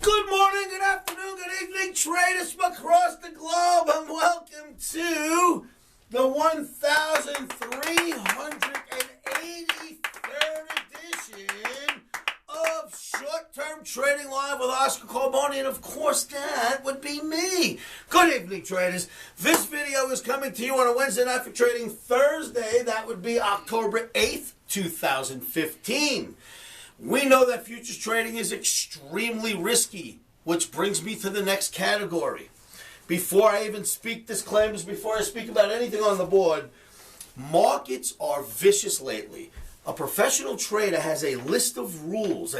Good morning, good afternoon, good evening, traders from across the globe, and welcome to the 1383rd edition of Short-Term Trading Live with Oscar Carboni, and of course that would be me. Good evening, traders. This video is coming to you on a Wednesday night for trading Thursday. That would be October 8th, 2015. We know that futures trading is extremely risky, which brings me to the next category. Before I even speak disclaimers, before I speak about anything on the board, markets are vicious lately. A professional trader has a list of rules,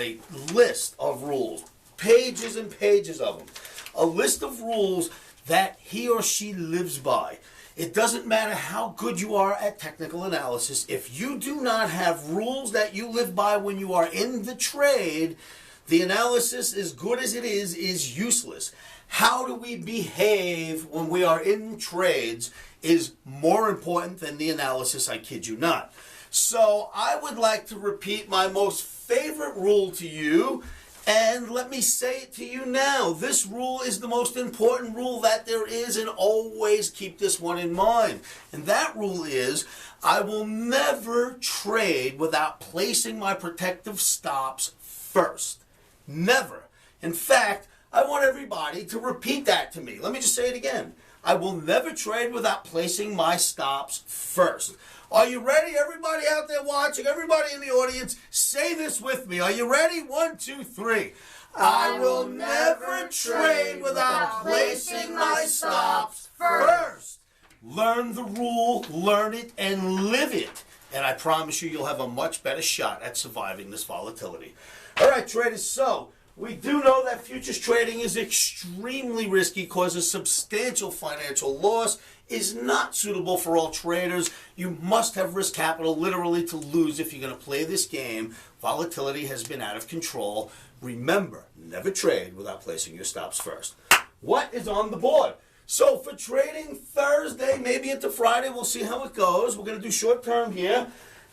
pages and pages of them, a list of rules that he or she lives by. It doesn't matter how good you are at technical analysis. If you do not have rules that you live by when you are in the trade, the analysis, as good as it is useless. How do we behave when we are in trades is more important than the analysis, I kid you not. So I would like to repeat my most favorite rule to you, and let me say it to you now. This rule is the most important rule that there is, and always keep this one in mind. And that rule is, I will never trade without placing my protective stops first. Never. In fact, I want everybody to repeat that to me. Let me just say it again. I will never trade without placing my stops first. Are you ready? Everybody out there watching, everybody in the audience, say this with me. Are you ready? 1, 2, 3. I will never trade without placing my stops first. Learn the rule, learn it, and live it. And I promise you, you'll have a much better shot at surviving this volatility. All right, traders, so we do know that futures trading is extremely risky, causes substantial financial loss, is not suitable for all traders. You must have risk capital literally to lose if you're going to play this game. Volatility has been out of control. Remember, never trade without placing your stops first. What is on the board? So for trading Thursday, maybe into Friday, we'll see how it goes. We're going to do short term here.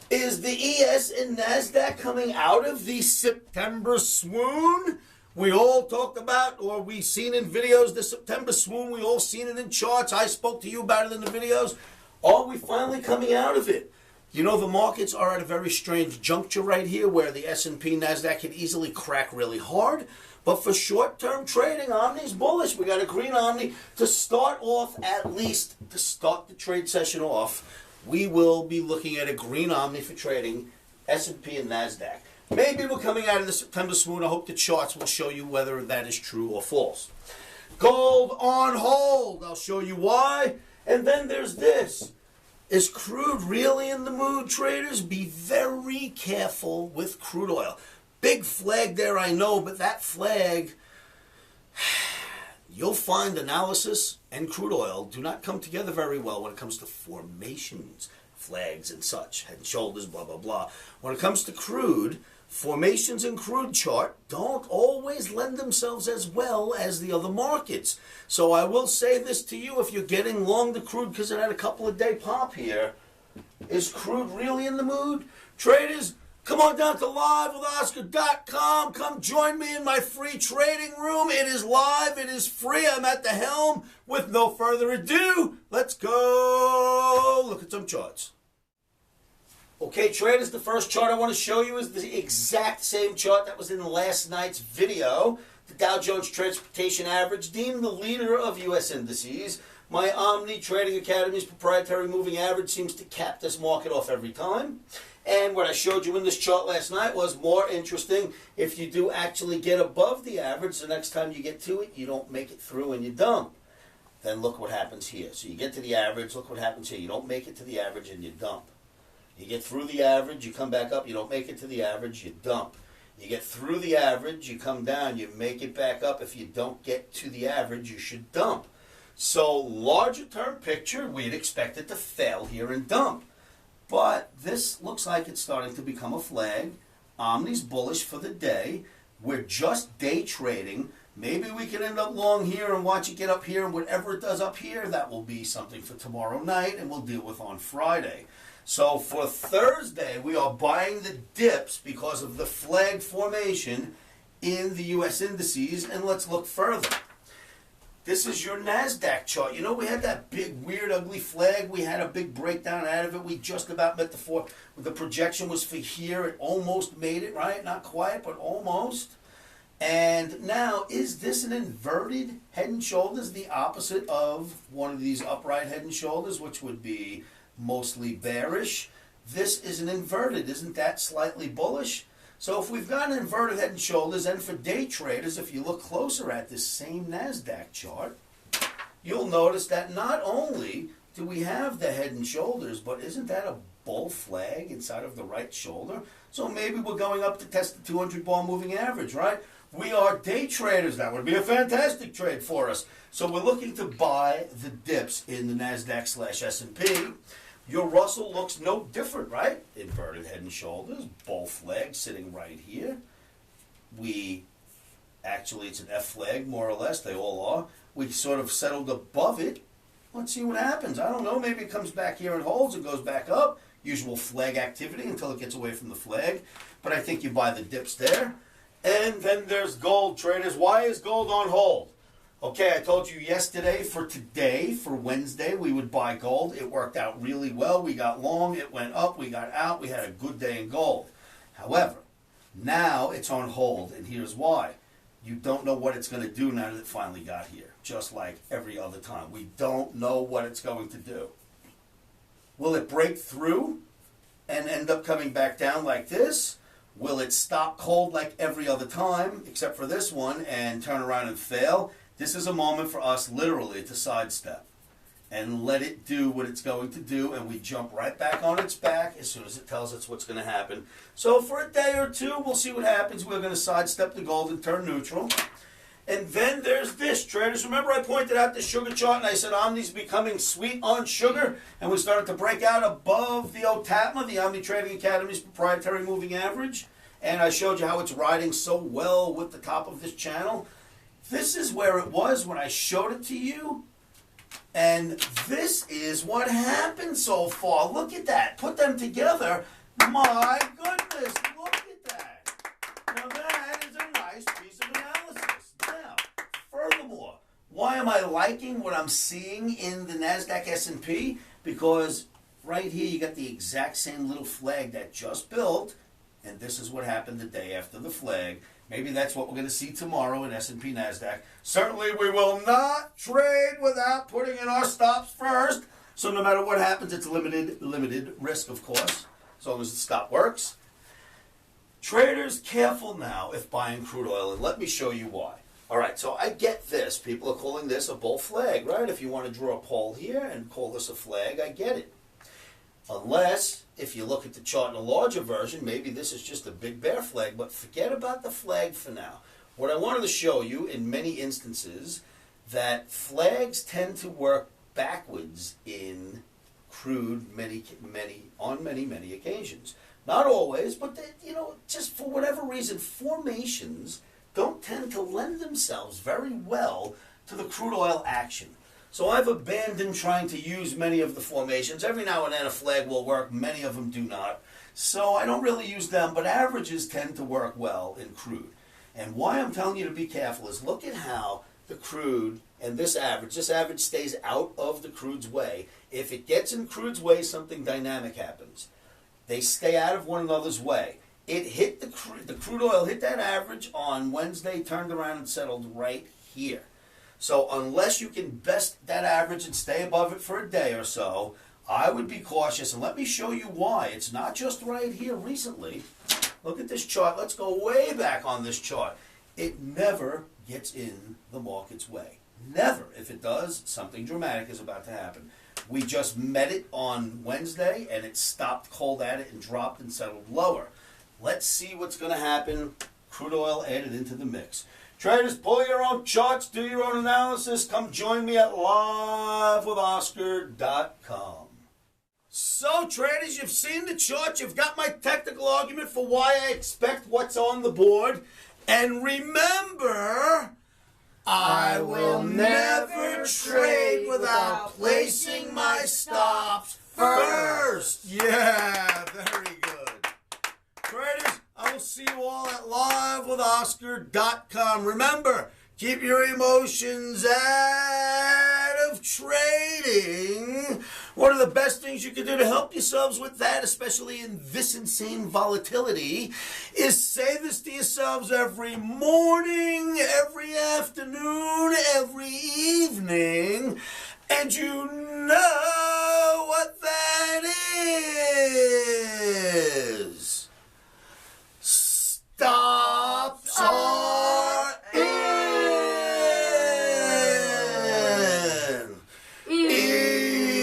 Is the ES and NASDAQ coming out of the September swoon? We all talked about, or we seen in videos, the September swoon. We all seen it in charts. I spoke to you about it in the videos. Are we finally coming out of it? You know, the markets are at a very strange juncture right here where the S&P, NASDAQ can easily crack really hard. But for short-term trading, Omni's bullish. We got a green Omni to start off, at least to start the trade session off. We will be looking at a green Omni for trading S&P and NASDAQ. Maybe we're coming out of the September swoon. I hope the charts will show you whether that is true or false. Gold on hold. I'll show you why. And then there's this. Is crude really in the mood, traders? Be very careful with crude oil. Big flag there, I know, but that flag, you'll find analysis and crude oil do not come together very well when it comes to formations, flags and such, head and shoulders, blah, blah, blah. When it comes to crude, formations and crude chart don't always lend themselves as well as the other markets. So I will say this to you, if you're getting long the crude because it had a couple of day pop here, is crude really in the mood? Traders, come on down to livewithoscar.com. Come join me in my free trading room. It is live. It is free. I'm at the helm. With no further ado, let's go look at some charts. Okay, traders, the first chart I want to show you is the exact same chart that was in last night's video. The Dow Jones Transportation Average, deemed the leader of U.S. indices. My OMNI Trading Academy's proprietary moving average seems to cap this market off every time. And what I showed you in this chart last night was more interesting. If you do actually get above the average, the next time you get to it, you don't make it through and you dump. Then look what happens here. So you get to the average, look what happens here. You don't make it to the average and you dump. You get through the average, you come back up, you don't make it to the average, you dump. You get through the average, you come down, you make it back up. If you don't get to the average, you should dump. So larger term picture, we'd expect it to fail here and dump. But this looks like it's starting to become a flag. Omni's bullish for the day. We're just day trading. Maybe we can end up long here and watch it get up here, and whatever it does up here, that will be something for tomorrow night, and we'll deal with on Friday. So for Thursday, we are buying the dips because of the flag formation in the U.S. indices, and let's look further. This is your NASDAQ chart. You know, we had that big, weird, ugly flag. We had a big breakdown out of it. We just about met the projection was for here. It almost made it, right? Not quite, but almost. And now, is this an inverted head and shoulders, the opposite of one of these upright head and shoulders, which would be mostly bearish? This is an inverted. Isn't that slightly bullish? So if we've got an inverted head and shoulders, and for day traders, if you look closer at this same NASDAQ chart, you'll notice that not only do we have the head and shoulders, but isn't that a bull flag inside of the right shoulder? So maybe we're going up to test the 200 bar moving average, right? We are day traders. That would be a fantastic trade for us. So we're looking to buy the dips in the NASDAQ/S&P. Your Russell looks no different, right? Inverted head and shoulders, bull flag sitting right here. It's an F flag, more or less. They all are. We sort of settled above it. Let's see what happens. I don't know. Maybe it comes back here and holds and goes back up. Usual flag activity until it gets away from the flag. But I think you buy the dips there. And then there's gold, traders. Why is gold on hold? Okay, I told you yesterday for today, for Wednesday, we would buy gold. It worked out really well. We got long, it went up, we got out, we had a good day in gold. However, now it's on hold, and here's why. You don't know what it's going to do now that it finally got here, just like every other time. We don't know what it's going to do. Will it break through and end up coming back down like this? Will it stop cold like every other time, except for this one, and turn around and fail? This is a moment for us literally to sidestep and let it do what it's going to do, and we jump right back on its back as soon as it tells us what's going to happen. So for a day or two, we'll see what happens. We're going to sidestep the gold and turn neutral. And then there's this, traders. Remember I pointed out the sugar chart, and I said Omni's becoming sweet on sugar, and we started to break out above the OTAPMA, the Omni Trading Academy's proprietary moving average. And I showed you how it's riding so well with the top of this channel. This is where it was when I showed it to you. And this is what happened so far. Look at that. Put them together. My goodness, look at that. Now that is a nice piece of analysis. Now, furthermore, why am I liking what I'm seeing in the NASDAQ S&P? Because right here you got the exact same little flag that just built. And this is what happened the day after the flag. Maybe that's what we're going to see tomorrow in S&P NASDAQ. Certainly we will not trade without putting in our stops first. So no matter what happens, it's limited risk, of course, as long as the stop works. Traders, careful now if buying crude oil, and let me show you why. All right, so I get this. People are calling this a bull flag, right? If you want to draw a pole here and call this a flag, I get it. Unless, if you look at the chart in a larger version, maybe this is just a big bear flag, but forget about the flag for now. What I wanted to show you in many instances, that flags tend to work backwards in crude on many occasions. Not always, but just for whatever reason, formations don't tend to lend themselves very well to the crude oil action. So I've abandoned trying to use many of the formations. Every now and then a flag will work. Many of them do not. So I don't really use them, but averages tend to work well in crude. And why I'm telling you to be careful is look at how the crude and this average stays out of the crude's way. If it gets in crude's way, something dynamic happens. They stay out of one another's way. It hit the crude oil hit that average on Wednesday, turned around and settled right here. So unless you can best that average and stay above it for a day or so, I would be cautious. And let me show you why. It's not just right here recently. Look at this chart. Let's go way back on this chart. It never gets in the market's way. Never. If it does, something dramatic is about to happen. We just met it on Wednesday, and it stopped cold at it and dropped and settled lower. Let's see what's going to happen. Crude oil added into the mix. Traders, pull your own charts, do your own analysis. Come join me at livewithoscar.com. So, traders, you've seen the chart. You've got my technical argument for why I expect what's on the board. And remember, I will never trade without placing my stops first. Yeah, very good. Traders, I will see see you all at livewithoscar.com. Remember, keep your emotions out of trading. One of the best things you can do to help yourselves with that, especially in this insane volatility, is say this to yourselves every morning, every afternoon, every evening, and you know what that is. Stops are in.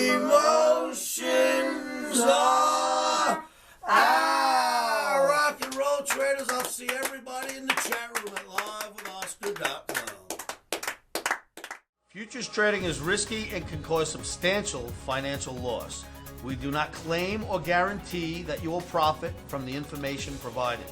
Emotions are out. Rock and roll traders. I'll see everybody in the chat room at livewithoscar.com. Futures trading is risky and can cause substantial financial loss. We do not claim or guarantee that you will profit from the information provided.